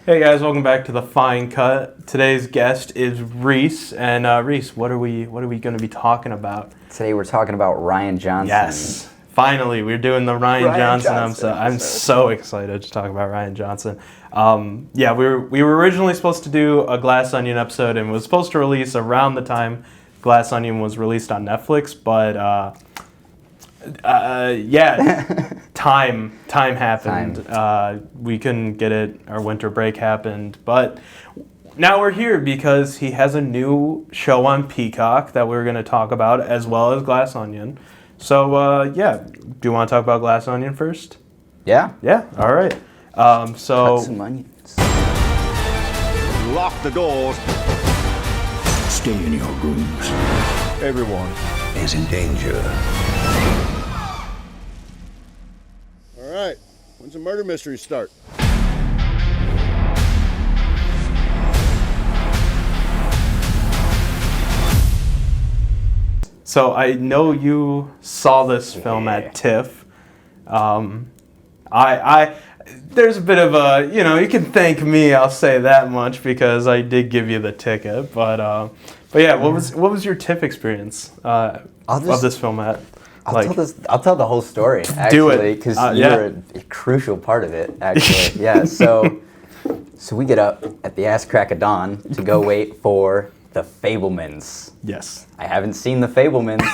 Hey guys, welcome back to the Fine Cut. Today's guest is Reece, and Reece, what are we going to be talking about? Today we're talking about Rian Johnson. Yes, finally, we're doing the Rian Johnson. I'm so excited to talk about Rian Johnson. Yeah, we were originally supposed to do a Glass Onion episode, and was supposed to release around the time Glass Onion was released on Netflix, but yeah, time happened. We couldn't get it. Our winter break happened, but now we're here because he has a new show on Peacock that we're going to talk about, as well as Glass Onion. So yeah, do you want to talk about Glass Onion first? Yeah. Yeah. All right. So cut some onions. Lock the doors. Stay in your rooms. Everyone Is in danger. All right. When's the murder mystery start? So I know you saw this film at TIFF. There's a bit of a, you can thank me, I'll say that much, because I did give you the ticket. But yeah, what was your TIFF experience of this film at? I'll tell the whole story, actually. Do it. Because you're a crucial part of it, actually. Yeah, so we get up at the ass crack of dawn to go wait for the Fabelmans. Yes. I haven't seen the Fabelmans,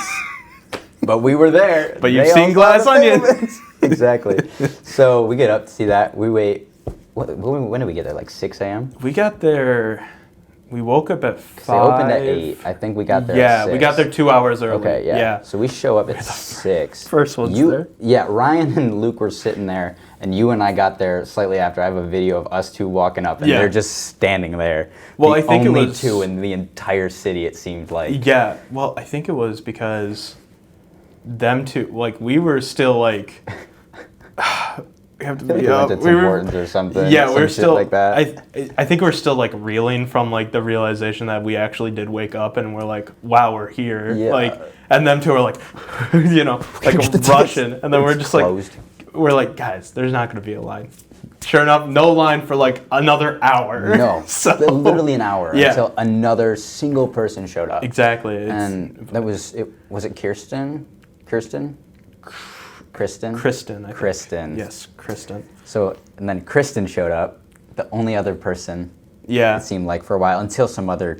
but we were there. But you've seen Glass Onion. Exactly. So we get up to see that. We wait. When did we get there? Like 6 a.m.? We got there. We woke up at 5. They opened at 8. I think we got there at 6. We got there 2 hours early. Okay, yeah. So we show up at 6. First one's there. Yeah, Ryan and Luke were sitting there, and you and I got there slightly after. I have a video of us two walking up, and they're just standing there. Well, I think only it was two in the entire city, it seemed like. Yeah, well, I think it was because them two, we were still we have to be up. We were or something. Yeah, we're still like that. I think we're still reeling from the realization that we actually did wake up and we're like, wow, we're here. Yeah. And them two are rushing, and then we're just closed. We're like, guys, there's not going to be a line. Sure enough, no line for another hour. No, so, literally an hour until another single person showed up. Exactly. And that was it. Was it Kirsten? Kristen. Yes, Kristen. So, and then Kristen showed up, the only other person, it seemed like, for a while, until some other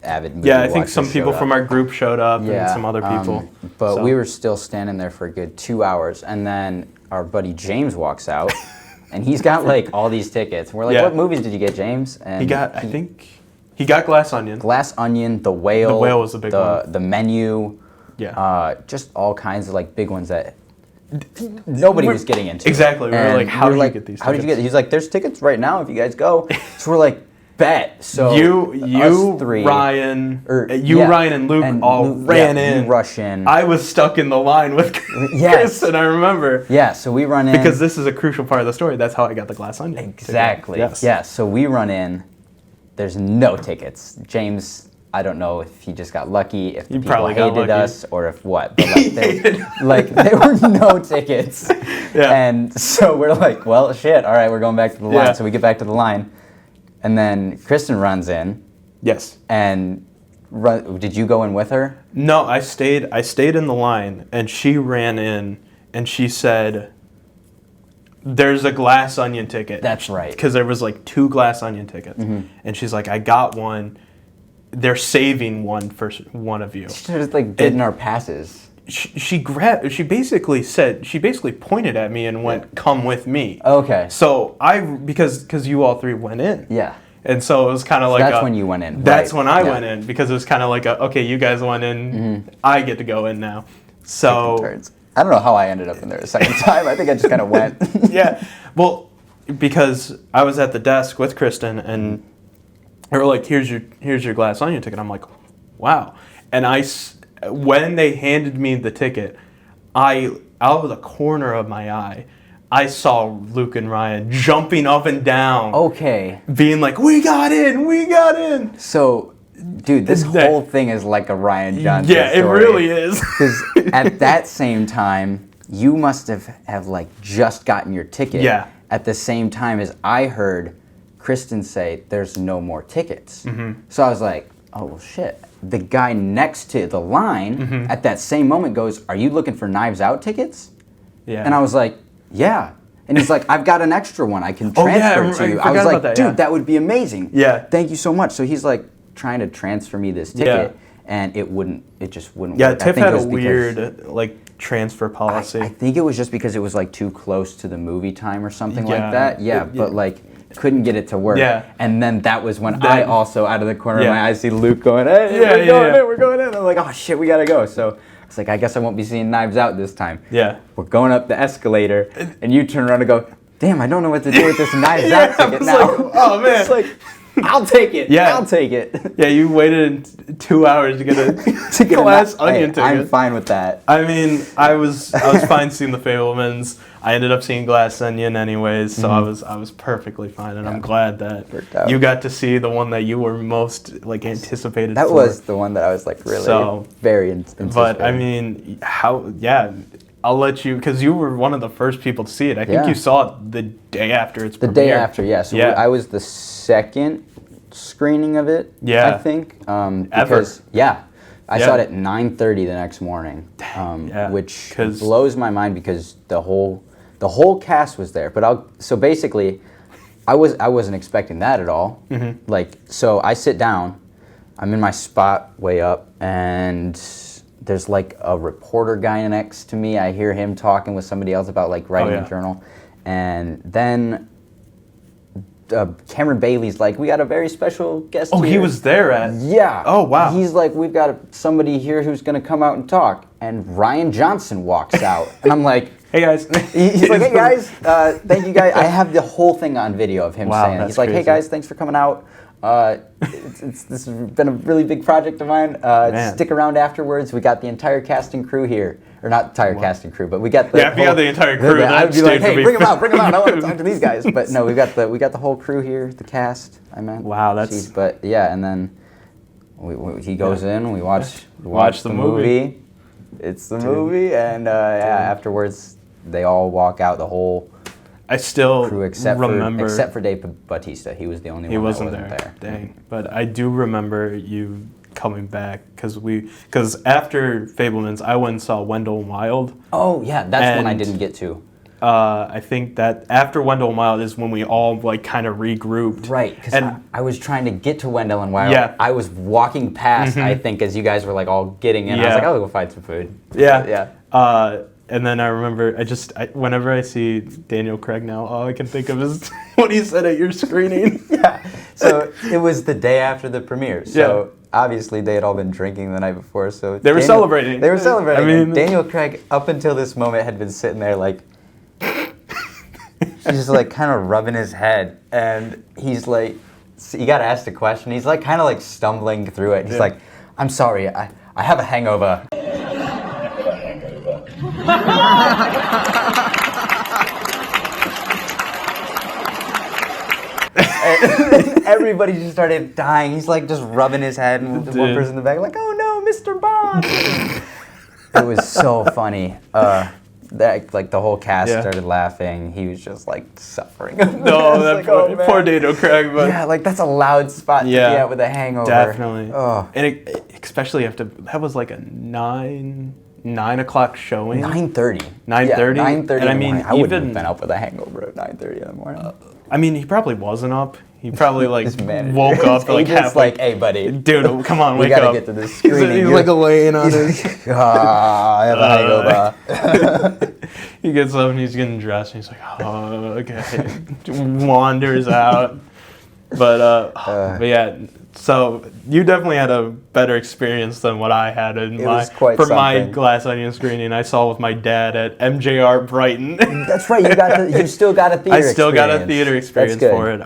avid movie I think some watchers people showed from up. our group showed up and some other people. But we were still standing there for a good 2 hours, and then our buddy James walks out, and he's got all these tickets. We're like, what movies did you get, James? And I think he got Glass Onion. Glass Onion, The Whale. The Whale was the big one. The Menu. Yeah. Just all kinds of big ones that nobody was getting into. Exactly. We were like, how did you get these tickets? How did you get it? He's like, there's tickets right now if you guys go. So we're like, bet. So you, us three, Ryan, Ryan and Luke ran in. We rush in. I was stuck in the line with Kristen, I remember. Yeah, so we run in. Because this is a crucial part of the story. That's how I got the Glass Onion. Exactly. Yes. Yeah, so we run in. There's no tickets. James, I don't know if he just got lucky, if the people hated us, or if what. But there were no tickets. Yeah. And so we're like, well, shit, all right, we're going back to the line. Yeah. So we get back to the line. And then Kristen runs in. Yes. And did you go in with her? No, I stayed in the line, and she ran in, and she said, there's a Glass Onion ticket. That's right. Because there was 2 Glass Onion tickets. Mm-hmm. And she's like, I got one. They're saving one for one of you. She just bidding our passes. She basically pointed at me and went, come with me. Okay. So because you all three went in. Yeah. And so it was kind of that's when you went in. That's when I went in, because it was kind of okay, you guys went in, I get to go in now. So I don't know how I ended up in there a second time. I think I just kind of went. Yeah. Well, because I was at the desk with Kristen, and they were like, here's your Glass Onion ticket. I'm like, wow. And when they handed me the ticket, out of the corner of my eye, I saw Luke and Ryan jumping up and down. Okay. Being like, we got in. So, dude, this whole thing is like a Rian Johnson story. It really is. Because at that same time, you must have just gotten your ticket. Yeah. At the same time as I heard Kristen say, there's no more tickets. So I was like, oh, well, shit. The guy next to the line at that same moment goes, are you looking for Knives Out tickets? Yeah. And I was like, yeah. And he's like, I've got an extra one I can transfer to you. I was like, dude, that would be amazing. Yeah. Thank you so much. So he's like trying to transfer me this ticket, and it just wouldn't Yeah, work. TIFF had a weird like transfer policy. I think it was just because it was like too close to the movie time or something like that. Yeah, but like couldn't get it to work. Yeah. And then that was when I also, out of the corner of my eye, see Luke going, hey, we're going in. I'm like, oh shit, we gotta go. So it's like, I guess I won't be seeing Knives Out this time. Yeah. We're going up the escalator, and you turn around and go, damn, I don't know what to do with this Knives Out ticket now. Like, oh man. It's like, I'll take it. Yeah. I'll take it. Yeah, you waited 2 hours to get a Glass Onion ticket. I'm fine with that. I mean, I was fine seeing the Fablemans. I ended up seeing Glass Onion anyways, so I was perfectly fine, and I'm glad that you got to see the one that you were most like anticipated. That for. was the one that I was like really very anticipated. But I mean, I'll let you, because you were one of the first people to see it. I think you saw it the day after its premiere. The day after, yeah. So I was the second screening of it, I think. Because, I saw it at 9:30 the next morning, which blows my mind because the whole cast was there. But so basically, I wasn't expecting that at all. Like, so I sit down, I'm in my spot way up, and there's like a reporter guy next to me. I hear him talking with somebody else about like writing a journal. And then Cameron Bailey's like, we got a very special guest here. He was there at... Yeah. Oh, wow. He's like, we've got somebody here who's going to come out and talk. And Rian Johnson walks out. And I'm like... Hey, guys. He's like, hey, guys. Thank you, guys. I have the whole thing on video of him saying it. He's like, hey, guys, thanks for coming out. This has been a really big project of mine. Stick around afterwards. We got the entire cast and crew here. Or not entire cast and crew, but we got the if you got the entire crew, I'd be like, hey, bring them out. I want to talk to these guys. But no, we got the whole crew here, the cast. I meant. Wow, that's. But yeah, and then he goes in. We watch the movie. It's the movie, and afterwards they all walk out. The whole. I still crew except for Dave Bautista. He was the only one that wasn't there. Dang. But I do remember you coming back because after Fablemans, I went and saw Wendell and Wild. Oh yeah, that's one I didn't get to. I think that after Wendell and Wild is when we all like kind of regrouped. Right, because I was trying to get to Wendell and Wild. Yeah. I was walking past, I think, as you guys were like all getting in. I was like, I'll go find some food. Yeah. And then I remember, whenever I see Daniel Craig now, all I can think of is what he said at your screening. So it was the day after the premiere. So obviously they had all been drinking the night before. So they were celebrating. I mean, Daniel Craig, up until this moment, had been sitting there like, just like kind of rubbing his head. And he's like, you got to ask the question. He's like kind of like stumbling through it. He's like, I'm sorry, I have a hangover. And everybody just started dying. He's like just rubbing his head, and one person in the back like, "Oh no, Mr. Bond!" It was so funny. Like the whole cast started laughing. He was just like suffering. No, that like, poor Daniel Craig. But yeah, like that's a loud spot to be at with a hangover. Definitely. Oh. And especially after that was like a 9 o'clock showing. 9:30. 9:30. 9:30. And I mean, I wouldn't have been up with a hangover at 9:30 in the morning. I mean, he probably wasn't up. He probably like woke up like half. Like, hey, buddy, dude, come on, wake up. We up. Get to this screening. He's like laying on his. I have a hangover. He gets up and he's getting dressed and he's like, oh, okay. Wanders out. But yeah, so you definitely had a better experience than what I had in my Glass Onion screening. I saw with my dad at MJR Brighton. That's right. You still got a theater experience. I still got a theater experience for it.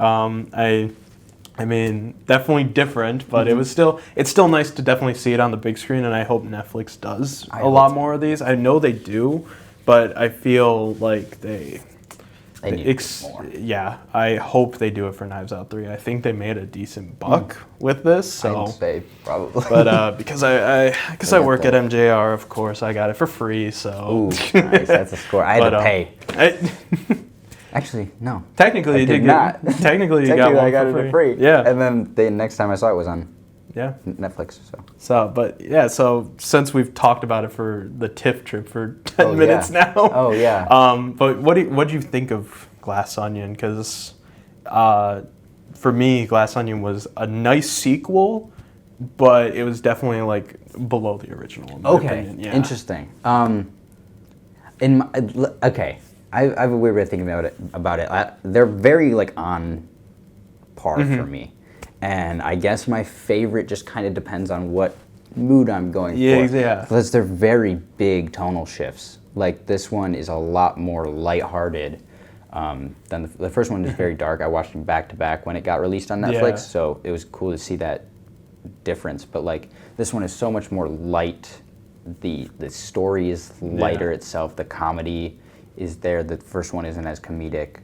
I mean, definitely different, but it's still nice to definitely see it on the big screen, and I hope Netflix does a lot more of these. I know they do, but I feel like they need more. Yeah, I hope they do it for Knives Out 3. I think they made a decent buck with this. So I'd say probably. But because I work at MJR, of course, I got it for free. So ooh, nice. That's a score. I had to pay. Actually, no. Technically, you did not. Technically, you got one I got for it for free. Yeah. And then the next time I saw it was on Netflix. So since we've talked about it for the TIFF trip for 10 minutes now. Oh, yeah. But what do you think of Glass Onion? Because for me, Glass Onion was a nice sequel, but it was definitely like below the original. In my opinion. Yeah. Interesting. I have a weird way of thinking about it. They're very like on par for me, and I guess my favorite just kind of depends on what mood I'm going for. Yeah. Because they're very big tonal shifts. Like this one is a lot more lighthearted than the first one is very dark. I watched them back to back when it got released on Netflix, so it was cool to see that difference. But like this one is so much more light. The story is lighter itself. The comedy is there. The first one isn't as comedic.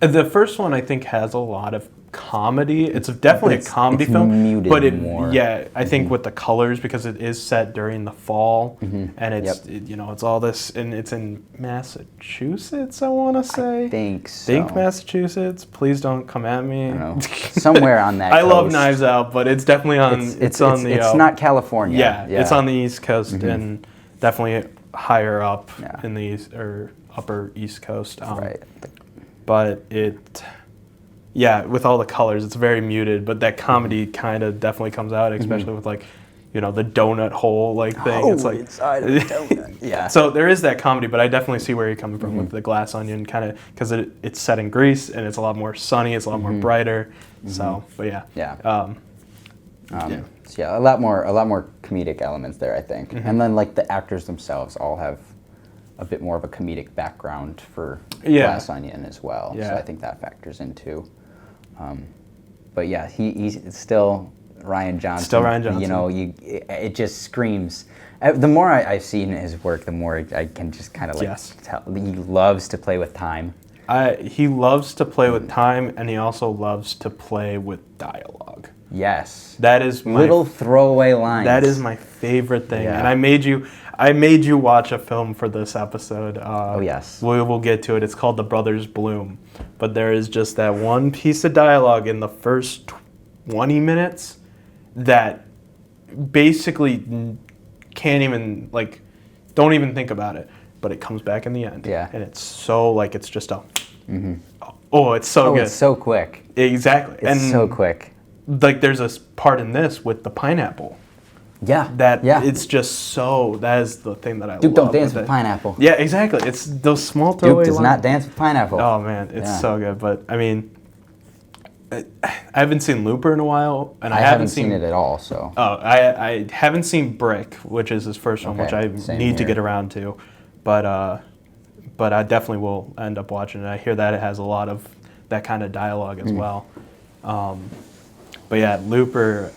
The first one I think has a lot of comedy. It's definitely a comedy film, muted but more. I think with the colors, because it is set during the fall, and it's it's all this, and it's in Massachusetts. I want to say. I think so. Massachusetts. Please don't come at me. I don't know. Somewhere on that. I coast. love Knives Out, but it's definitely on. It's not California. Yeah, it's on the East Coast and definitely higher up in the East, or upper East Coast. Right. But with all the colors, it's very muted, but that comedy kind of definitely comes out, especially with like, the donut hole thing. It's like inside of a donut. Yeah. So there is that comedy, but I definitely see where you're coming from with the Glass Onion, kind of because it's set in Greece and it's a lot more sunny, it's a lot more brighter. So, but yeah. Yeah. A lot more comedic elements there, I think, and then like the actors themselves all have a bit more of a comedic background for Glass Onion as well. Yeah. So I think that factors in too. But yeah, he's still Rian Johnson. Still Rian Johnson. It just screams. The more I've seen his work, the more I can just kind of tell. He loves to play with time. He loves to play with time, and he also loves to play with dialogue. Yes. That is my little throwaway lines. That is my favorite thing. Yeah. And I made you watch a film for this episode. Oh yes. We will get to it. It's called The Brothers Bloom. But there is just that one piece of dialogue in the first 20 minutes that basically can't even don't even think about it. But it comes back in the end. Yeah. And it's so it's just a oh, it's so good. It's so quick. Exactly. It's so quick. There's a part in this with the pineapple. Yeah. It's just so, that is the thing that I love. Duke don't dance with pineapple. Yeah, exactly. It's those small throwaway Duke does not dance with pineapple. Oh man, it's so good. But I mean, I haven't seen Looper in a while, and I haven't seen it at all. So. Oh, I haven't seen Brick, which is his first one, which I need to get around to, but I definitely will end up watching it. I hear that it has a lot of that kind of dialogue as well. But yeah, Looper.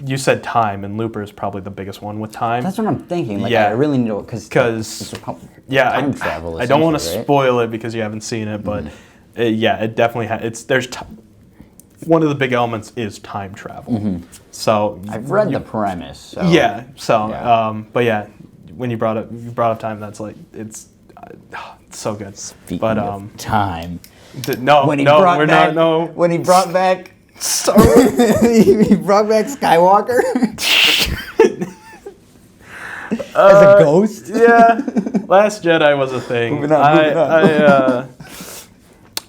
You said time, and Looper is probably the biggest one with time. That's what I'm thinking. I really need to because time travel. I don't want to spoil it because you haven't seen it, but it definitely there's one of the big elements is time travel. So I've read the premise. So. Yeah. So but yeah, when you brought up time, that's it's so good. Speaking but of time. When he brought back Star he brought back Skywalker as a ghost. Yeah, Last Jedi was a thing. Moving on.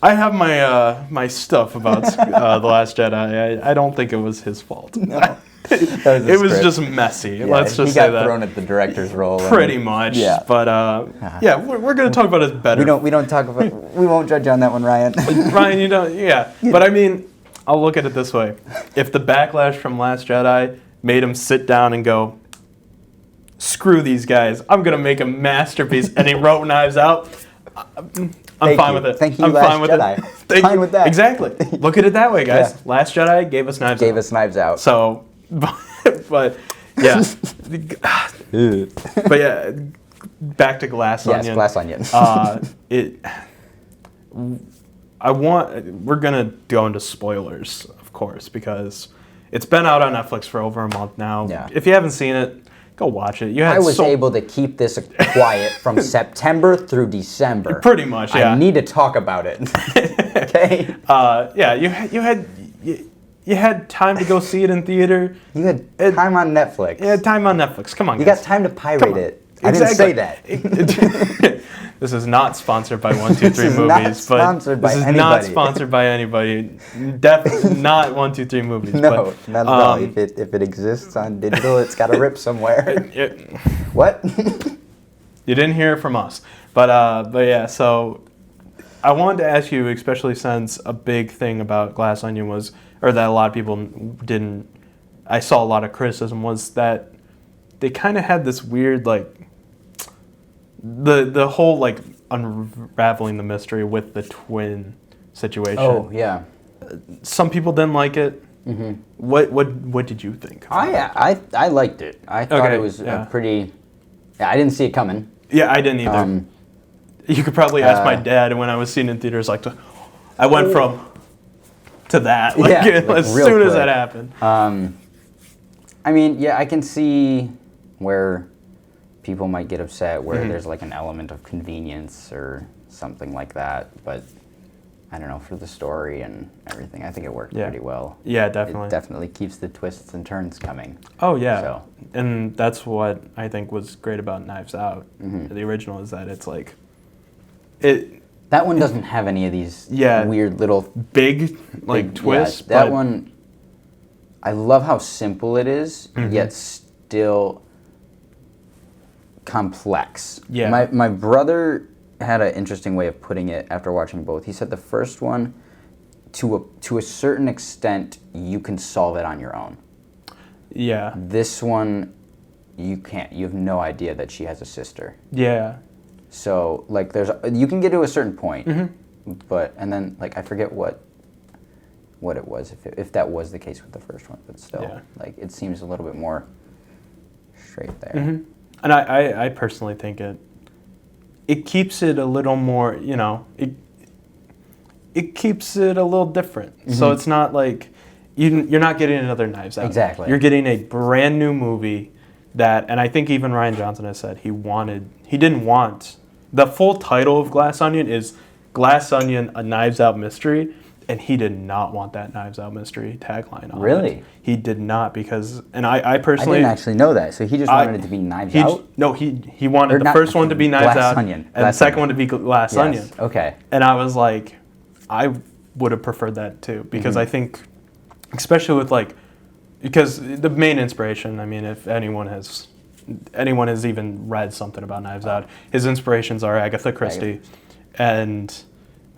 I have my stuff about the Last Jedi. I don't think it was his fault. No. It was just messy. Let's just say that. He got thrown at the director's role. Pretty much. Yeah. But we're going to talk about his better. We don't talk about. We won't judge on that one, Ryan. Ryan, you don't. Yeah. But I mean, I'll look at it this way: if the backlash from Last Jedi made him sit down and go, "Screw these guys! I'm going to make a masterpiece," and he wrote Knives Out. I'm fine with it. Thank you, I'm Last fine with Jedi. it. Fine with that. Exactly. Look at it that way, guys. Yeah. Last Jedi gave us Knives Out. Gave us Knives Out. So. But yeah, but yeah, back to Glass Onion. Yes, Glass Onion. We're gonna go into spoilers, of course, because it's been out on Netflix for over a month now. Yeah. If you haven't seen it, Go watch it. I was able to keep this quiet from September through December. Pretty much, yeah. I need to talk about it. Okay. Yeah, you had time to go see it in theater. You had time on Netflix. You had time on Netflix. Come on, you guys. got time to pirate it. I Exactly. didn't say that. This is not sponsored by 123 Movies. This is not sponsored by anybody. Definitely not 123 Movies. No, not at all. If it exists on digital, it's got to rip somewhere. What? You didn't hear it from us. But yeah, so I wanted to ask you, especially since a big thing about Glass Onion was, or that a lot of people didn't, I saw a lot of criticism, was that they kind of had this weird, like, the whole, like, unraveling the mystery with the twin situation. Oh, yeah. Some people didn't like it. Mm-hmm. What did you think? I liked it. I thought it was a pretty... Yeah, I didn't see it coming. Yeah, I didn't either. You could probably ask my dad when I was seeing it in theaters, like, I went from to that, like, as soon as that happened. I mean, yeah, I can see where people might get upset where there's like an element of convenience or something like that, but I don't know, for the story and everything, I think it worked pretty well. Yeah, definitely. It definitely keeps the twists and turns coming. Oh, yeah. So. And that's what I think was great about Knives Out, the original, is that it's like... That one doesn't have any of these weird little... Big twists. Yeah, that one, I love how simple it is, yet still complex. Yeah. My brother had an interesting way of putting it after watching both. He said the first one, to a certain extent, you can solve it on your own. Yeah. This one, you can't. You have no idea that she has a sister. Yeah. So, like, you can get to a certain point, and then, like, I forget what it was, if that was the case with the first one, but still, like, it seems a little bit more straight there. Mm-hmm. And I personally think it keeps it a little more, you know, it keeps it a little different. So it's not like, you're not getting another Knives Out. Exactly. You're getting a brand new movie that, and I think even Rian Johnson has said he didn't want, the full title of Glass Onion is Glass Onion, a Knives Out mystery, and he did not want that Knives Out mystery tagline on it. Really? He did not, because, and I personally... I didn't actually know that, so he just wanted it to be Knives Out? No, he wanted the first one to be Knives Out, Onion. and the second one to be Glass Onion. Okay. And I was like, I would have preferred that too, because I think, especially with like, because the main inspiration, I mean, if anyone has even read something about Knives Out, his inspirations are Agatha Christie, and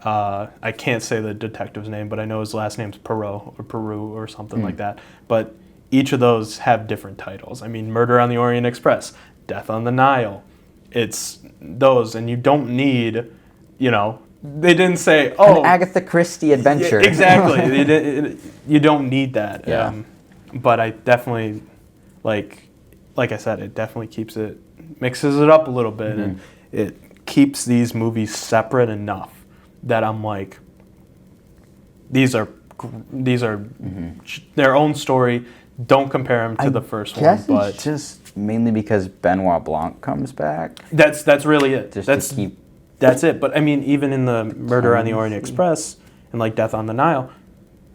I can't say the detective's name, but I know his last name's Peru or something like that. But each of those have different titles. I mean, Murder on the Orient Express, Death on the Nile. It's those, and you don't need, you know, they didn't say, an Agatha Christie adventure. Yeah, exactly. You don't need that. Yeah. But I definitely, like I said, it definitely mixes it up a little bit, and it keeps these movies separate enough that I'm like, these are their own story. Don't compare them to the first one. But it's just mainly because Benoit Blanc comes back. That's really it. That's it. But I mean, even in the Murder on the Orient Express and like Death on the Nile,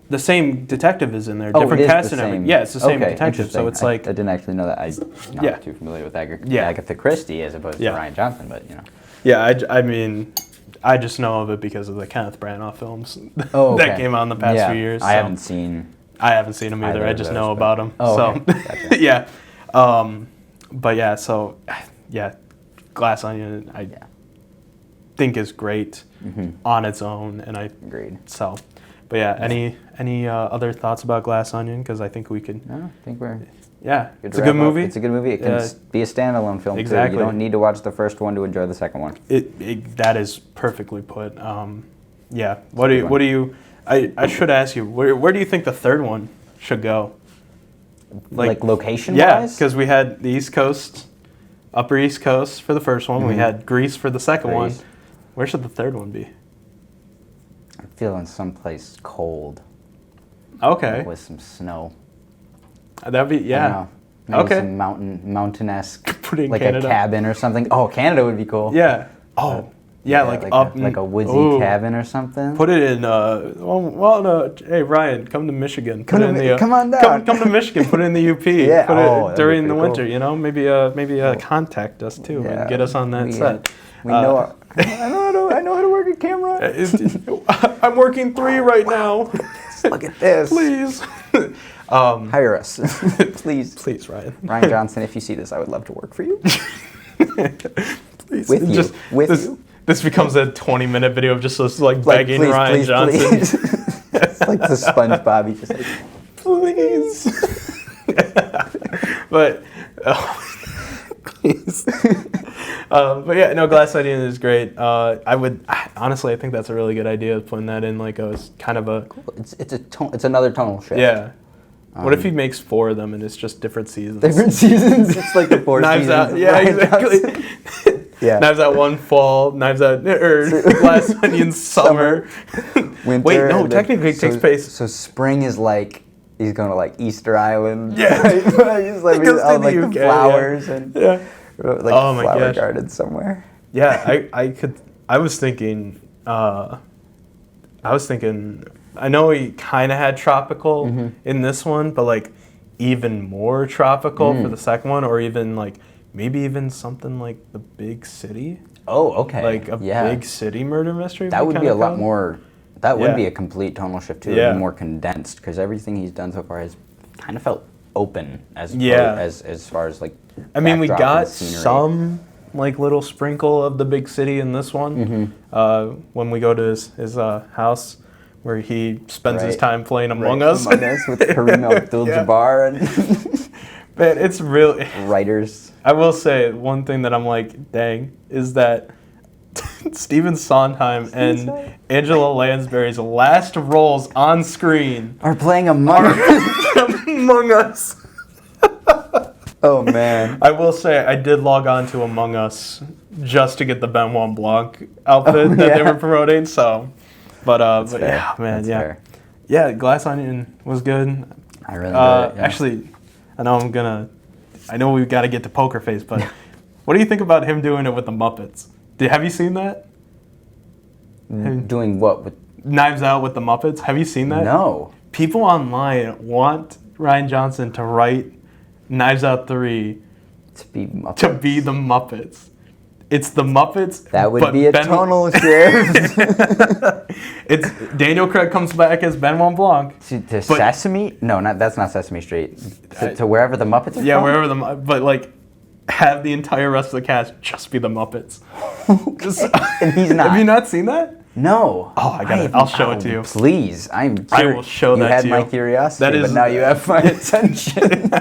the same detective is in there, different cast and everything. Yeah, it's the same detective. So it's like, I didn't actually know that. I'm not too familiar with Agatha Christie as opposed to Rian Johnson, but you know. Yeah, I mean, I just know of it because of the Kenneth Branagh films that came out in the past few years. So. I haven't seen them either. I just know about them. Gotcha. Yeah. But yeah, so yeah, Glass Onion I think is great on its own, and I agreed. So, but yeah, any other thoughts about Glass Onion? Because I think we could. No, I think we're. Yeah, it's a good movie. It's a good movie. It can be a standalone film exactly. too. You don't need to watch the first one to enjoy the second one. That is perfectly put. Yeah. What do you? I should ask you. Where do you think the third one should go? Like location wise? wise? Because we had the East Coast, Upper East Coast for the first one. We had Greece for the second one. Where should the third one be? I'm feeling someplace cold. Okay. With some snow. That'd be Maybe some mountain-esque, Put it in like Canada. a cabin or something. Oh, Canada would be cool. Yeah. Oh. Yeah, like up like a woodsy cabin or something. Put it in. Hey Ryan, come to Michigan. Put it in the. Come on down. Come to Michigan. Put it in the UP. Yeah. Put it during the cool. winter. You know, maybe contact us too and get us on that set. We know. I know how to work a camera. I'm working 3 right now. Look at this. Please. Hire us, please. Please, Ryan. Ryan Johnson, if you see this, I would love to work for you. Please. With you. This becomes a 20-minute video of just us begging please, Rian Johnson. Please. It's like the SpongeBob. He just please. But please. But yeah, no, Glass Onion is great. Honestly, I think that's a really good idea, putting that in kind of a. Cool. It's another tonal shift. Yeah. What if he makes 4 of them and it's just different seasons? Different seasons. It's like the 4 Knives seasons. Out. Yeah, exactly. Yeah. Knives Out 1 fall. Knives Out Glass Onion summer. Winter. Wait, no. Technically, it takes place. So spring is he's going to Easter Island. Yeah. He's all the flowers and flower garden somewhere. Yeah, I was thinking. I know he kind of had tropical in this one, but even more tropical for the second one, or even maybe even something like The Big City. Oh, okay. Like a big city murder mystery. That would be a lot more. That would be a complete tonal shift too. It would be more condensed because everything he's done so far has kind of felt open as far as I mean, we got some little sprinkle of The Big City in this one when we go to his house, where he spends his time playing Among Us. Among Us with Kareem Abdul-Jabbar and man, it's really writers. I will say one thing that I'm dang, is that Stephen Sondheim and Angela Lansbury's last roles on screen are playing Among Us. Oh man! I will say I did log on to Among Us just to get the Benoit Blanc outfit that they were promoting. So. But yeah, man, fair. Yeah, Glass Onion was good. I really enjoyed it. Yeah. Actually, I know we've got to get to Poker Face, but what do you think about him doing it with the Muppets? Have you seen that? Doing what with Knives Out with the Muppets? Have you seen that? No. People online want Rian Johnson to write Knives Out 3 to be the Muppets. It's the Muppets. That would be a tonal shift. It's Daniel Craig comes back as Benoit Blanc. To Sesame? No, that's not Sesame Street. To wherever the Muppets are from? Wherever but have the entire rest of the cast just be the Muppets. And he's not. Have you not seen that? No. Oh, I got it. I'll show it to you. Please, I will show that to you. You had my curiosity, but now you have my attention.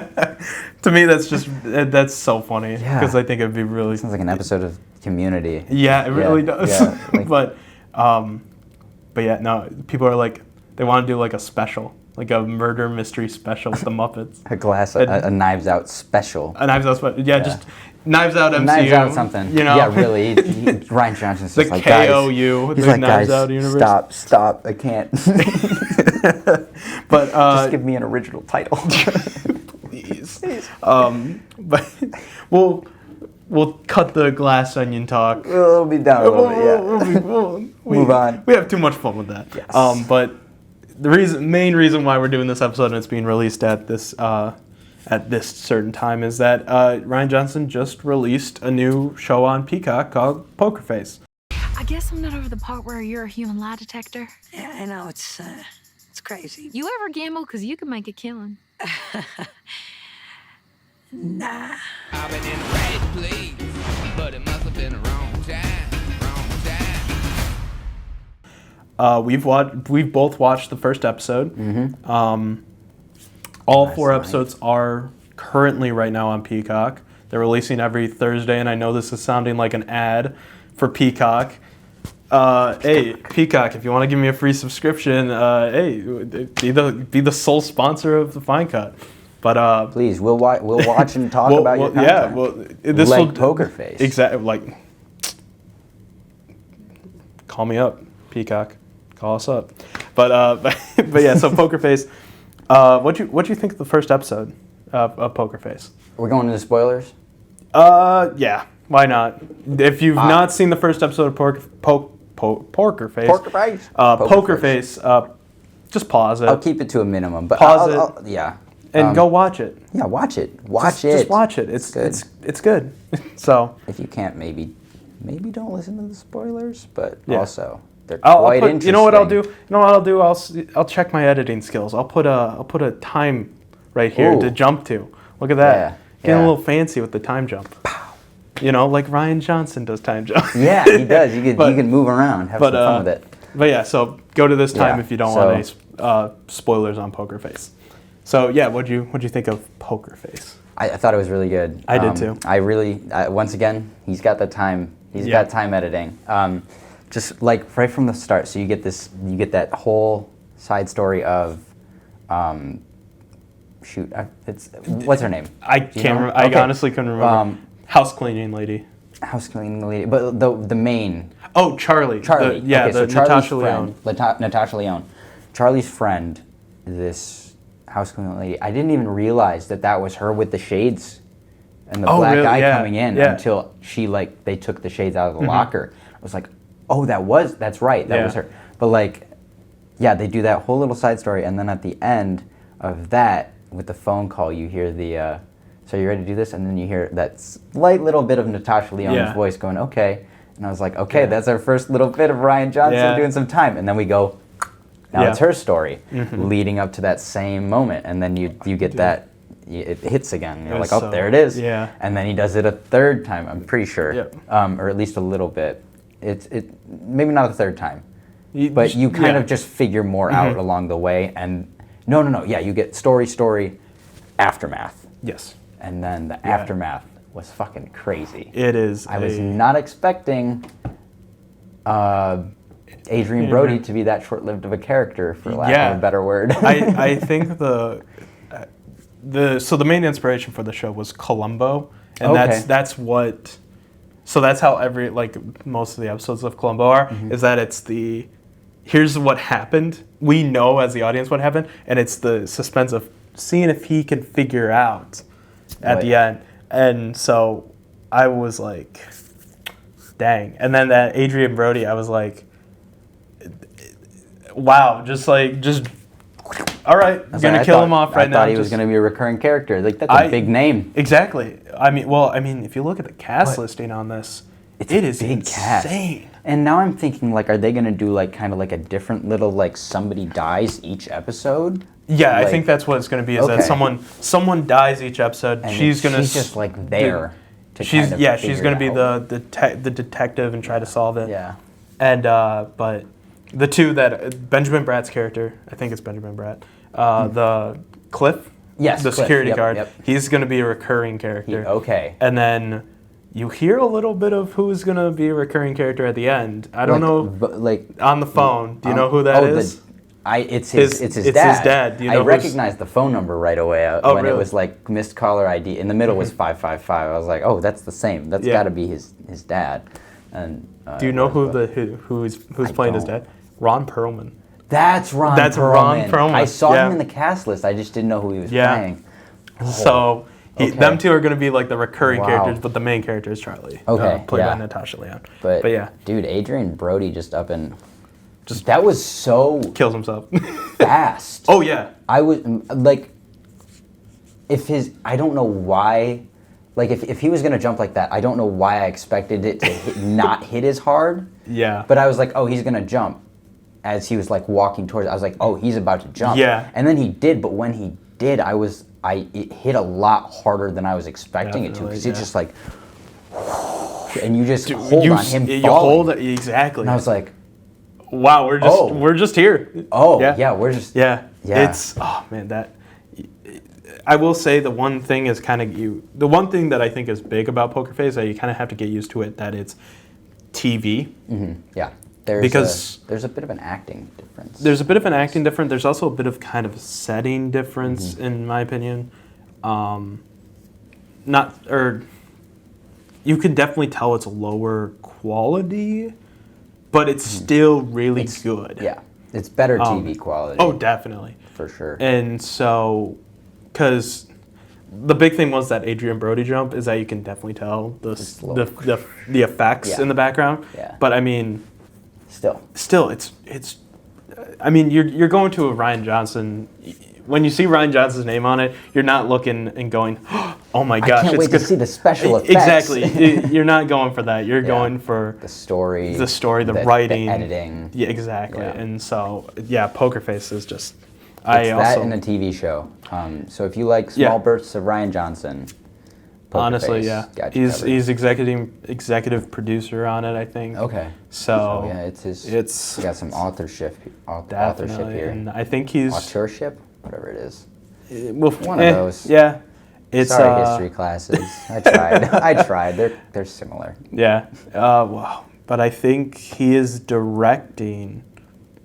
To me, that's so funny because I think it'd be really. Sounds like an episode of Community. Yeah, it really does. Yeah, but yeah, no. People are they want to do a special, a murder mystery special with the Muppets. a Knives Out special. A Knives Out special. Yeah, just Knives Out MCU. Knives Out something. You know? Yeah, really. Ryan Johnson's just like, guys. KOU, he's the like, Knives guys, Out universe. Stop, I can't. But just give me an original title. Please. But we'll cut the Glass Onion talk. We'll be down a little bit, yeah. Move on. We have too much fun with that. Yes. But the main reason why we're doing this episode and it's being released at this certain time is that Rian Johnson just released a new show on Peacock called Poker Face. I guess I'm not over the part where you're a human lie detector. Yeah, I know, it's crazy. You ever gamble? Because you can make a killing. Nah. I've been in the right place, but it must have been the wrong time. We've both watched the first episode. Mm-hmm. All 4 episodes are currently right now on Peacock. They're releasing every Thursday, and I know this is sounding like an ad for Peacock. Hey, Peacock, if you want to give me a free subscription, hey, be the sole sponsor of the Fine Cut. But please, we'll watch and talk about your content. Yeah, well, this will Poker Face. Exactly. Call me up, Peacock. Call us up. But yeah, so Poker Face. What you think of the first episode? of Poker Face. We're going into spoilers? Yeah. Why not? If you've not seen the first episode of Poker Face, just pause it. I'll keep it to a minimum, but pause it. Yeah. And go watch it. Yeah, watch it. Just watch it. It's good. It's good. So if you can't, maybe don't listen to the spoilers, but also they're I'll quite put, interesting. You know what I'll do? I'll check my editing skills. I'll put a time right here to jump to. Look at that. Getting a little fancy with the time jump. You know, like Rian Johnson does time jump. Yeah, he does. You can move around, have some fun with it. But yeah, so go to this time if you don't want any spoilers on Poker Face. So yeah, what'd you think of Poker Face? I thought it was really good. I did too. I really, once again, he's got the time. He's got time editing. Just like right from the start. So you get that whole side story of, what's her name? I can't remember. I honestly couldn't remember. House cleaning lady. But the main. Oh, Charlie. Charlie. Natasha Lyonne. Natasha Lyonne. Charlie's friend, this house cleaning lady. I didn't even realize that was her with the shades and the black eye coming in until they took the shades out of the locker. I was like, oh, that's right. That was her. But they do that whole little side story, and then at the end of that, with the phone call, you hear the. So you ready to do this? And then you hear that slight little bit of Natasha Lyonne's voice going, okay. And I was like, okay, that's our first little bit of Rian Johnson doing some time. And then we go, now it's her story leading up to that same moment. And then you get that, it hits again. You're like, there it is. Yeah. And then he does it a third time, I'm pretty sure. Or at least a little bit. Maybe not a third time. But you kind of just figure more out along the way. And no. Yeah, you get story, aftermath. Yes. And then the aftermath was fucking crazy. It is. I was not expecting Adrian Brody to be that short-lived of a character, for lack of a better word. I think the main inspiration for the show was Columbo, and that's what. So that's how most of the episodes of Columbo are. Is that it's here's what happened. We know as the audience what happened, and it's the suspense of seeing if he can figure out at the end. And so I was like, dang. And then that Adrian Brody, I was like, wow, just all right, I'm going to kill him off right now. I thought he was going to be a recurring character. That's a big name. Exactly. I mean, if you look at the cast listing on this, it is big insane. Cast. And now I'm thinking, are they going to do kind of a different little somebody dies each episode? Yeah, I think that's what it's going to be. Is that someone dies each episode? And she's going to just there. She's going to be the detective and try to solve it. Yeah. And but the two that Benjamin Bratt's character, I think it's Benjamin Bratt, the Cliff, the Cliff. security guard, he's going to be a recurring character. Okay. And then you hear a little bit of who's going to be a recurring character at the end. I don't know. On the phone, do you know who that is? It's his dad. It's his dad. Do you know I recognized the phone number right away when it was missed caller ID. In the middle was 555. I was like, oh, that's the same. That's got to be his dad. And do you know who's playing his dad? Ron Perlman. That's Ron Perlman. I saw him in the cast list. I just didn't know who he was playing. So them two are going to be the recurring characters, but the main character is Charlie. Okay. Played by Natasha Lyonne. But yeah, dude, Adrian Brody that was so kills himself fast. Oh yeah. I was I don't know why. If he was gonna jump like that, I don't know why I expected it to not hit as hard. Yeah. But I was like, oh, he's gonna jump. As he was walking towards it, I was like, oh, he's about to jump. Yeah. And then he did, but when he did, it hit a lot harder than I was expecting it to, because it's just and you just hold on him falling. You hold it, exactly. And I was like, wow, we're just here. Oh, yeah, we're just... Yeah. It's, oh man, I will say the one thing is the one thing that I think is big about Poker Face, that you kind of have to get used to it, that it's TV. Mm-hmm. Yeah. There's a bit of an acting difference. There's a bit of an acting difference. There's also a bit of kind of setting difference, in my opinion. You can definitely tell it's lower quality, but it's still really good. Yeah, it's better TV quality. Oh, definitely. For sure. And so, because the big thing was that Adrian Brody jump is that you can definitely tell the effects in the background. Yeah. But I mean, still, it's. I mean, you're going to a Rian Johnson. When you see Rian Johnson's name on it, you're not looking and going, "Oh my gosh!" I can't wait to see the special effects. Exactly. You're not going for that. You're going for the story, the writing, the editing. Yeah, exactly. Yeah. And so, Poker Face is just. It's that in a TV show. So if you like small bursts of Rian Johnson, honestly, Face, he's executive producer on it, I think. Okay. So yeah, it's he got some authorship here. And I think he's authorship, whatever it is. One of those. Yeah. It's sorry, history classes. I tried. They're similar. Yeah. Wow. But I think he is directing.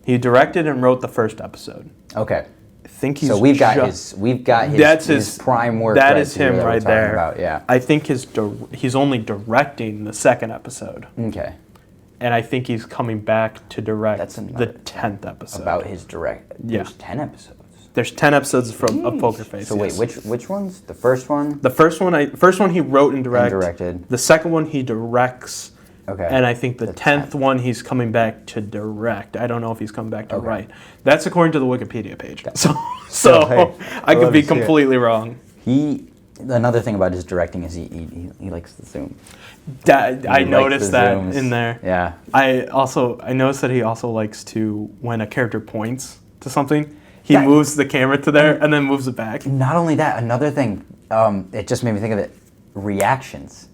He directed and wrote the first episode. Okay. I think he's. So we've got his prime work. That is him right there. About, yeah. I think he's only directing the second episode. Okay. And I think he's coming back to direct the 10th episode. About his direct. There's 10 episodes. There's 10 episodes of Poker Face. So wait, which ones? The first one? The first one he wrote and directed. The second one he directs. Okay. And I think the 10th one he's coming back to direct. I don't know if he's coming back to write. That's according to the Wikipedia page. So hey, I could be completely wrong. Another thing about his directing is he likes the zoom. I noticed that zooms. in there. Yeah. I noticed that he also likes to, when a character points to something, he moves the camera to there and then moves it back. Not only that, another thing, it just made me think of it, reactions.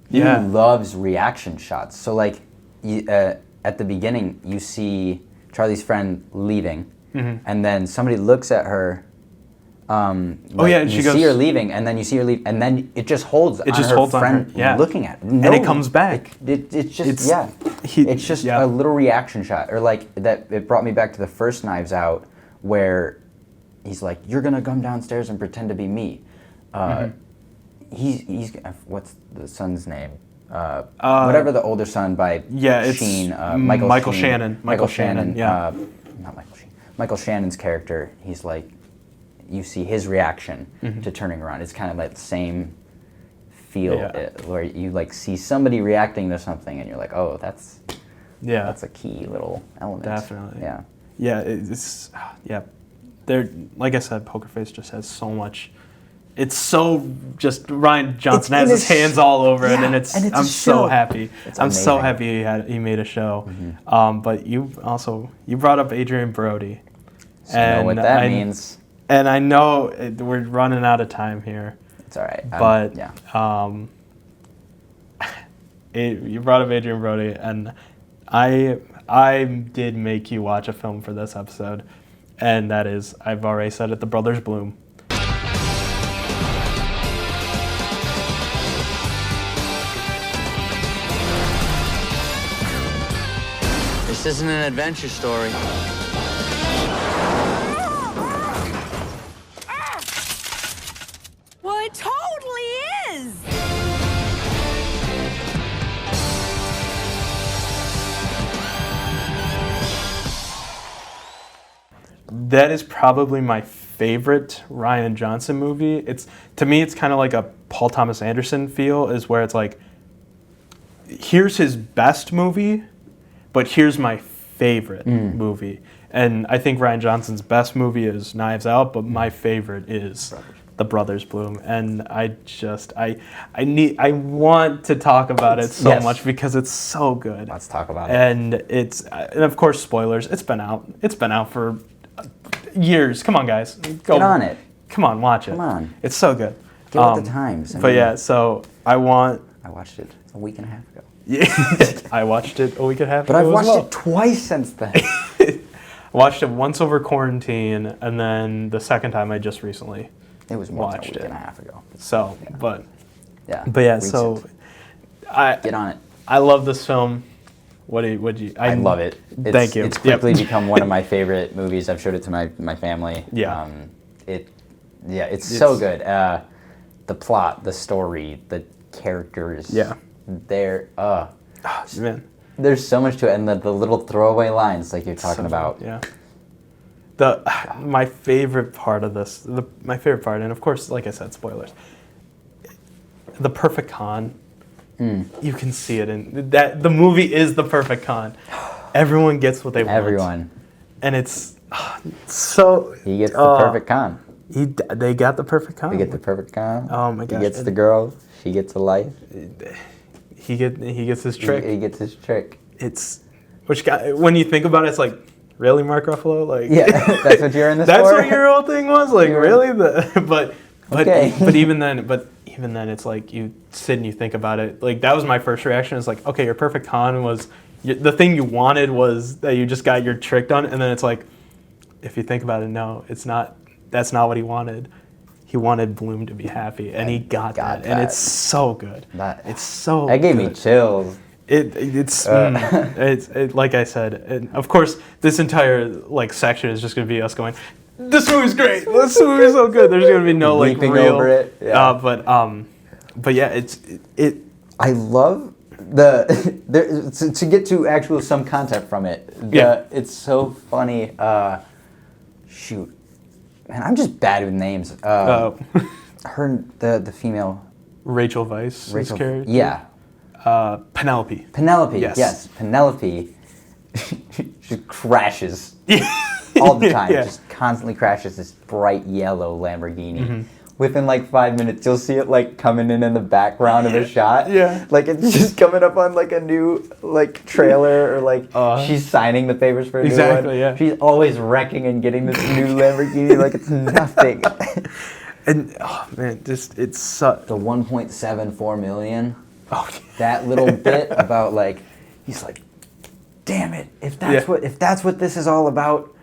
He loves reaction shots. So like at the beginning, you see Charlie's friend leaving, and then somebody looks at her. And she goes. You see her leaving, and then you see her leave, and then it just holds. It just holds friend on her. Looking at it. And it comes back. It's just a little reaction shot, or like that. It brought me back to the first Knives Out, where he's like, "You're gonna come downstairs and pretend to be me." He's what's the son's name? Whatever the older son by Sheen. Michael Shannon. Michael Shannon. Yeah. Not Michael Sheen. Michael Shannon's character. He's like, you see his reaction to turning around. It's kind of like the same feel where you like see somebody reacting to something, and you're like, oh, that's a key little element. Definitely. Yeah. Yeah. It's There, like I said, Poker Face just has so much. It's so just Rian Johnson has his hands all over it, and I'm so happy. I'm so happy he made a show. But you brought up Adrian Brody, so and know what that means. And I know we're running out of time here. It's all right. But you brought up Adrian Brody, and I did make you watch a film for this episode, and that is, I've already said it, The Brothers Bloom. This isn't an adventure story. Well, it totally is. That is probably my favorite Rian Johnson movie. To me, it's kind of like a Paul Thomas Anderson feel, is where it's like, here's his best movie, but here's my favorite movie. And I think Rian Johnson's best movie is Knives Out, but my favorite is The Brothers Bloom. And I want to talk about it so much because it's so good. Let's talk about it. And and of course, spoilers. It's been out. It's been out for years. Come on, guys. Get on it. Come on, watch it. Come on. It's so good. Get with the times. So I watched it a week and a half ago. Yeah, I watched it a week and a half ago. But I've watched it twice since then. I watched it once over quarantine, and then the second time I just recently it was more than a week and a half ago. So, but recent. So get on it. I love this film. Would you? I love it. Thank you. It's quickly become one of my favorite movies. I've showed it to my family. Yeah. It's so good. The plot, the story, the characters. Yeah. Man. There's so much to it, and the little throwaway lines like you're talking about. Yeah. my favorite part of this, my favorite part, and of course, like I said, spoilers. The perfect con. You can see it in that. The movie is the perfect con. Everyone gets what they want. Everyone. And it's so. He gets the perfect con. They got the perfect con. They get the perfect con. Oh my gosh. He gets the girl. She gets a life. He gets his trick. He gets his trick. When you think about it, it's like, really, Mark Ruffalo? Like, yeah, that's what you're in this that's for? what your whole thing was? Like, really? But even then, it's like you sit and you think about it. Like, that was my first reaction. It's like, okay, your perfect con was the thing you wanted was that you just got your trick done, and then it's like, if you think about it, no, it's not. That's not what he wanted. He wanted Bloom to be happy, and he got that, and it's so good. It's so. That gave good. me chills. It's like I said, and of course this entire like section is just gonna be us going, this movie's great. This movie's so good. There's gonna be no like Weeping real. over it. Yeah. But yeah, it. I love to get to actual some content from it. It's so funny. Shoot, man, I'm just bad with names. Her the female. Rachel Weisz's character. Yeah. Penelope. Yes. Penelope. She crashes all the time. Yeah. Just constantly crashes this bright yellow Lamborghini. Mm-hmm. Within like 5 minutes, you'll see it like coming in the background of a shot. Yeah. Like it's just coming up on like a new like trailer or like she's signing the papers for a new one. Yeah. She's always wrecking and getting this new Lamborghini like it's nothing. And oh man, it's such the 1.74 million. Oh, yeah. That little bit about like he's like, damn it! If that's what this is all about,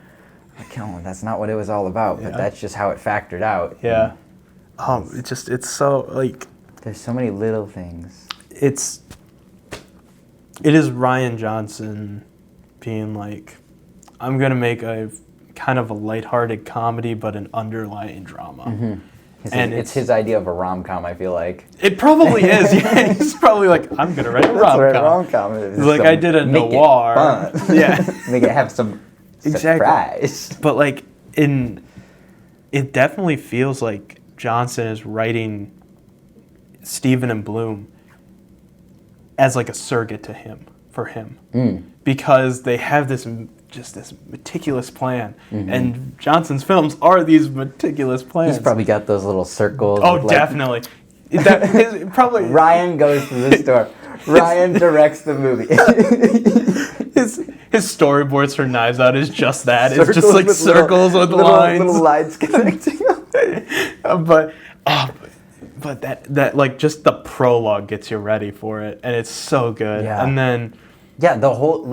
like, no, that's not what it was all about. But that's just how it factored out. Yeah. It's so like. There's so many little things. It is Rian Johnson being like, I'm gonna make a kind of a lighthearted comedy, but an underlying drama. Mm-hmm. It's his idea of a rom-com, I feel like. It probably is. Yeah, he's probably like, I'm gonna write a rom-com. He's like, I did a noir. Yeah, make it have some surprise. But like, it definitely feels like Johnson is writing Steven and Bloom as like a surrogate to him, for him, because they have this meticulous plan, and Johnson's films are these meticulous plans. He's probably got those little circles. Oh, definitely. Probably. Ryan goes to the store. Ryan directs the movie. His storyboards for Knives Out is just that. It's just like circles with lines. Little lines connecting them. But that like just the prologue gets you ready for it, and it's so good. Yeah. And then the whole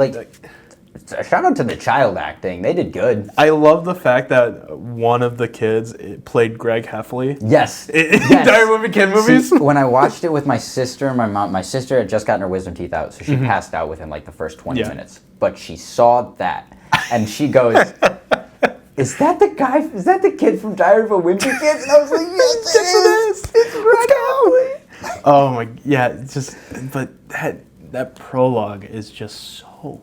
shout out to the child acting. They did good. I love the fact that one of the kids played Greg Heffley. Yes. Entire movie, kid movies. See, when I watched it with my sister and my mom, my sister had just gotten her wisdom teeth out, so she passed out within like the first 20 minutes. But she saw that, and she goes, "Is that the guy? Is that the kid from Diary of a Wimpy Kid?" And I was like, "Yes, it is. It's Greg Heffley." Oh my, yeah. But that prologue is just so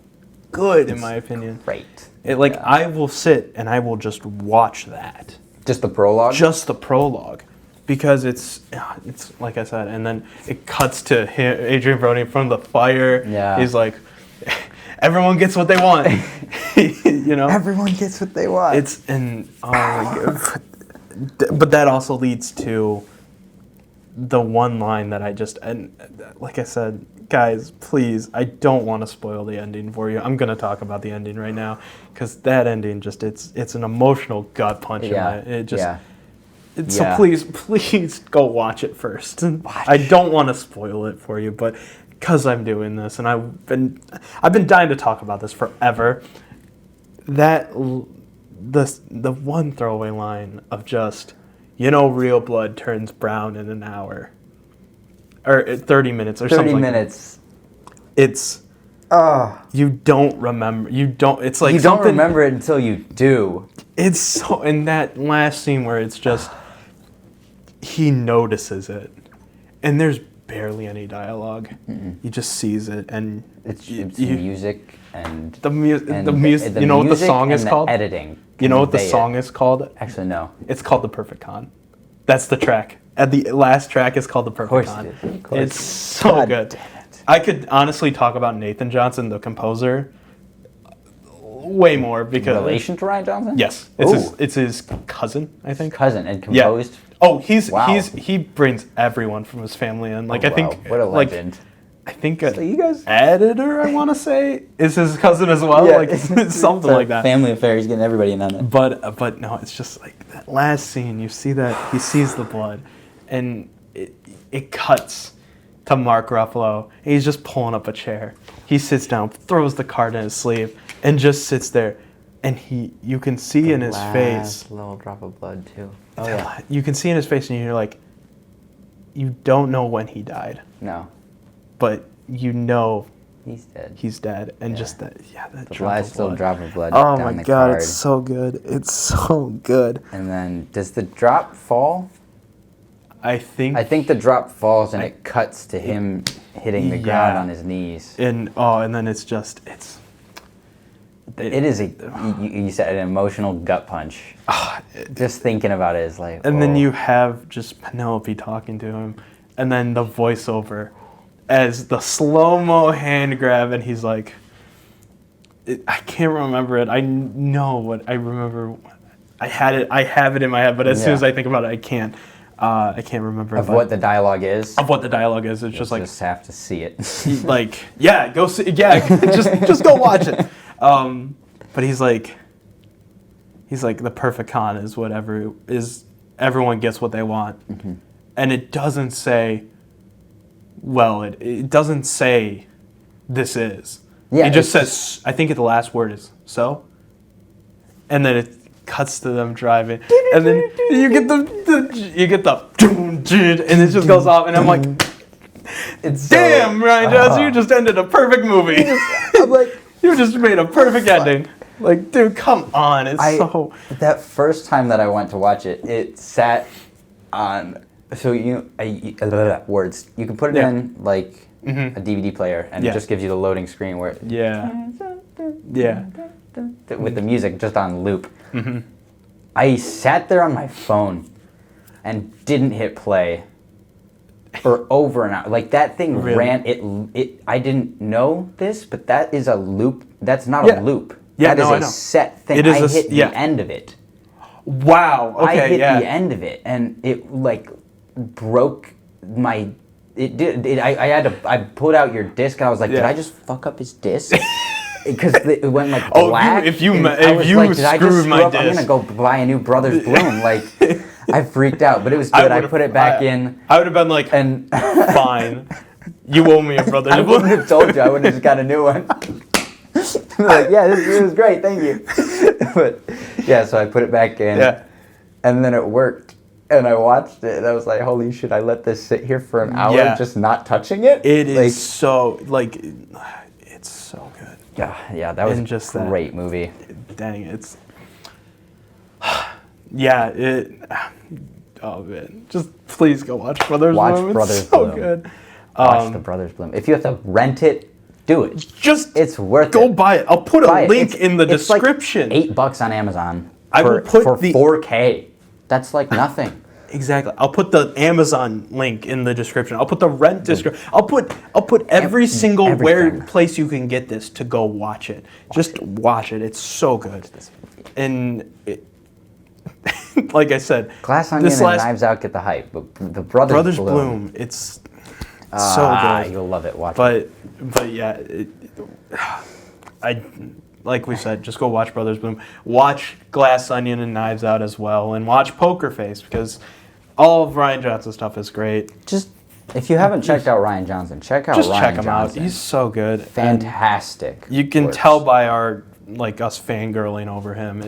good, in my opinion. Great. I will sit and I will just watch that. Just the prologue? Just the prologue. Because it's like I said, and then it cuts to him, Adrian Brody from the fire. Yeah. He's like, everyone gets what they want. You know? Everyone gets what they want. But that also leads to the one line that like I said, guys, please, I don't want to spoil the ending for you. I'm going to talk about the ending right now, because that ending it's an emotional gut punch. So please go watch it first. I don't want to spoil it for you, but because I'm doing this, and I've been dying to talk about this forever. That the one throwaway line of just, real blood turns brown in an hour. Or 30 minutes or 30 something. 30 minutes. It's... you don't remember. It's like you don't remember it until you do. It's so... In that last scene where it's just... he notices it. And there's barely any dialogue. He just sees it, and it's music and the music. You know what the song is called? Editing. You know what the song is called? Actually, no. It's called The Perfect Con. That's the track. At the last track is called The Perfect Con. Of course. It's so good. Damn it. I could honestly talk about Nathan Johnson, the composer, way more because relation to Rian Johnson. Yes, it's his cousin, I think. Cousin and composed. Yeah. Oh, he brings everyone from his family in. Like I think, what a legend. I think you guys editor, I want to say, is his cousin as well. Yeah, like something like that. Family affair. He's getting everybody in on it. But no, it's just like that last scene. You see that he sees the blood, and it cuts to Mark Ruffalo. And he's just pulling up a chair. He sits down, throws the card in his sleeve, and just sits there. And you can see in his face. Little drop of blood too. Oh yeah. You can see in his face, and you're like, you don't know when he died. No. But you know he's dead. He's dead, and just that the last little drop of blood. Oh down my the god, card. it's so good. It's so good. And then does the drop fall? I think the drop falls and it cuts to him hitting the ground on his knees. And then it's it is you said an emotional gut punch. Just thinking about it is like. And then you have just Penelope talking to him, and then the voiceover as the slow-mo hand grab, and he's like, I can't remember it. I know what I remember. I have it in my head, but as soon as I think about it, I can't remember. Of what the dialogue is? Of what the dialogue is. It's just like... just have to see it. Go see... Yeah, just go watch it. But he's like, the perfect con is whatever is... Everyone gets what they want. Mm-hmm. And it doesn't say... Well, it doesn't say this is. Yeah, it just says, I think the last word is so. And then it cuts to them driving. And then you get the and it just goes off. And I'm like, damn, Rian Johnson, you just ended a perfect movie. I'm like, you just made a perfect ending. Like, dude, come on. That first time that I went to watch it, it sat on... So words. You can put it in like a DVD player, and it just gives you the loading screen where with the music just on loop. Mm-hmm. I sat there on my phone and didn't hit play for over an hour. Like that thing ran. It. I didn't know this, but that is a loop. That's not a loop. Yeah, that is a set thing. I hit the end of it. Wow. Okay. I hit the end of it, and it like. Broke my. It did. I pulled out your disc and I was like, did I just fuck up his disc? Because it went like black. If you screwed my disc, I'm gonna go buy a new Brothers Bloom. Like, I freaked out, but it was good. I put it back in. I would have been like, fine. You owe me a Brothers Bloom. I wouldn't have told you. I wouldn't have just got a new one. Like, yeah, this was great. Thank you. But yeah, so I put it back in. Yeah. And then it worked. And I watched it, and I was like, holy shit, I let this sit here for an hour just not touching it? It is so, it's so good. Yeah, that was just a great movie. Dang, it's... oh, man. Just please go watch Brothers Bloom. Watch Brothers Bloom. It's so good. Watch the Brothers Bloom. If you have to rent it, do it. It's worth it. Go buy it. I'll put a link in the description. It's like $8 on Amazon for 4K. That's like nothing. Exactly. I'll put the Amazon link in the description. I'll put the rent description. I'll put every single place you can get this to go watch it. Just watch it. It's so good. And like I said, Glass Onion and Knives Out get the hype, but the Brothers Bloom, it's so good. You'll love it. Watch it. But yeah, like we said, just go watch Brothers Bloom. Watch Glass Onion and Knives Out as well, and watch Poker Face because all of Rian Johnson's stuff is great. Just if you haven't checked out Rian Johnson, check out Ryan Johnson. Just check him out. He's so good. Fantastic. And you can tell by us fangirling over him.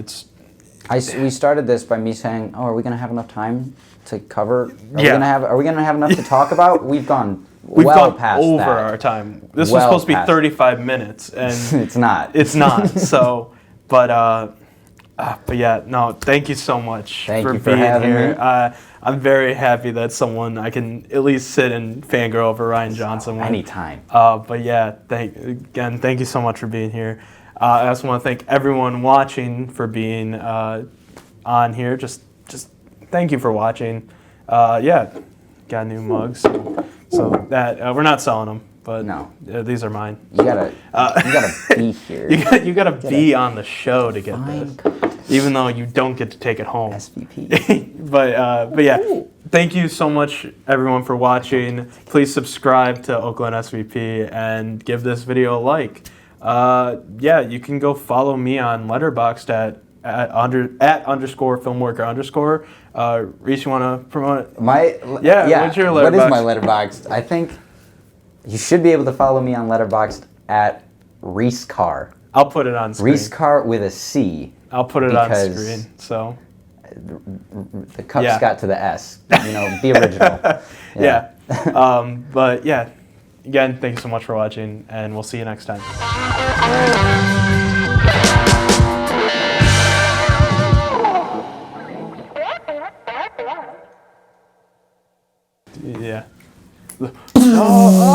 We started this by me saying, "Oh, are we gonna have enough time to cover? Are we gonna have enough to talk about?" We've gone past over our time. This was supposed to be 35 minutes, and it's not. It's not. So, but But yeah, no, thank you so much Thank for you for being having here. me. I'm very happy that someone I can at least sit and fangirl over Rian Johnson with. Anytime. But yeah, thank you so much for being here. I also want to thank everyone watching for being on here. Just thank you for watching. Yeah, got new mugs. So that we're not selling them, but no, these are mine. You gotta be here. You gotta be on the show to get this, even though you don't get to take it home. SVP. but yeah, thank you so much everyone for watching. Please subscribe to Oakland SVP and give this video a like. Yeah, you can go follow me on Letterboxd at _filmworker _. Reece, you want to promote it? What's your Letterboxd? What is my Letterboxd? I think you should be able to follow me on Letterboxd at Reece Car. I'll put it on screen. Reece Car with a C. I'll put it on screen. So the cups got to the S. You know, the original. Yeah. But yeah, again, thank you so much for watching, and we'll see you next time. Yeah.